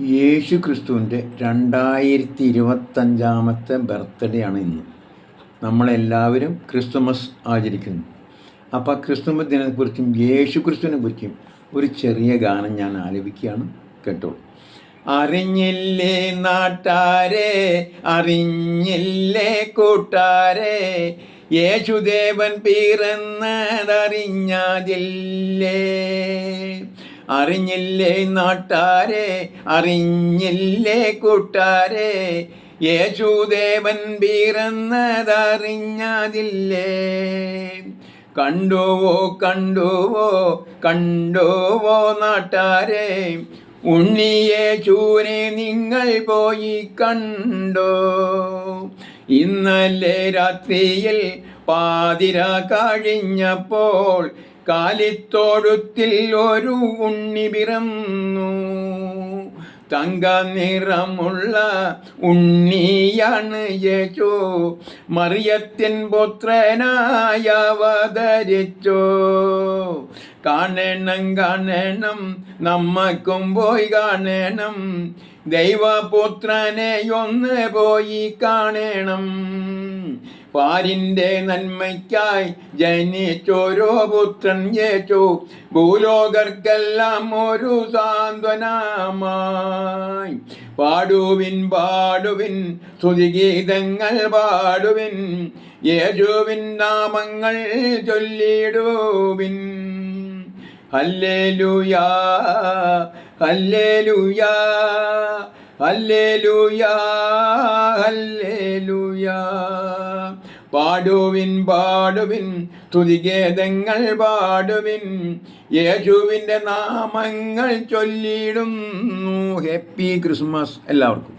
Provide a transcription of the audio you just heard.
യേശു ക്രിസ്തുവിൻ്റെ 2025 ബർത്ത്ഡേ ആണ് ഇന്ന്. നമ്മളെല്ലാവരും ക്രിസ്തുമസ് ആചരിക്കുന്നു. അപ്പോൾ ക്രിസ്തുമസ് ദിനത്തെക്കുറിച്ചും യേശു ക്രിസ്തുവിനെ കുറിച്ചും ഒരു ചെറിയ ഗാനം ഞാൻ ആലപിക്കുകയാണ്, കേട്ടോളൂ. അറിഞ്ഞില്ലേ നാട്ടാരെ, അറിഞ്ഞില്ലേ കൂട്ടാരെ, യേശുദേവൻ പിറന്നതറിഞ്ഞതില്ലേ. അറിഞ്ഞില്ലേ നാട്ടാരെ, അറിഞ്ഞില്ലേ കൂട്ടാരെ, യേശുദേവൻ പിറന്നതറിഞ്ഞതില്ലേ. കണ്ടുവോ കണ്ടുവോ കണ്ടുവോ നാട്ടാരെ, ഉണ്ണിയേശുവിനെ നിങ്ങൾ പോയി കണ്ടോ. ഇന്നലെ രാത്രിയിൽ പാതിര കഴിഞ്ഞപ്പോൾ കാലിത്തോടുത്തിൽ ഒരു ഉണ്ണി പിറന്നു. തങ്ക നിറമുള്ള ഉണ്ണിയാണ് യേശു, മറിയത്തിൻ പുത്രനായി അവതരിച്ചു. കാണണം കാണണം നമ്മക്കും പോയി കാണണം, ദൈവപുത്രനെ ഒന്ന് പോയി കാണണം. പാരിൻ്റെ നന്മയ്ക്കായി ജനിച്ചോരോ പുത്രൻ യേശു, ഭൂലോകർക്കെല്ലാം ഒരു സാന്ത്വനമായി. പാടുവിൻ പാടുവിൻ സ്തുതിഗീതങ്ങൾ പാടുവിൻ, യേശുവിൻ നാമങ്ങൾ ചൊല്ലിടുവിൻ. ഹല്ലേലൂയാ ഹല്ലേലൂയാ ഹല്ലേലൂയാ ഹല്ലേലൂയാ. പാടുവിൻ പാടുവിൻ സ്തുതിഗീതങ്ങൾ പാടുവിൻ, യേശുവിൻ്റെ നാമങ്ങൾ ചൊല്ലിടുന്നു. ഹാപ്പി ക്രിസ്മസ് എല്ലാവർക്കും.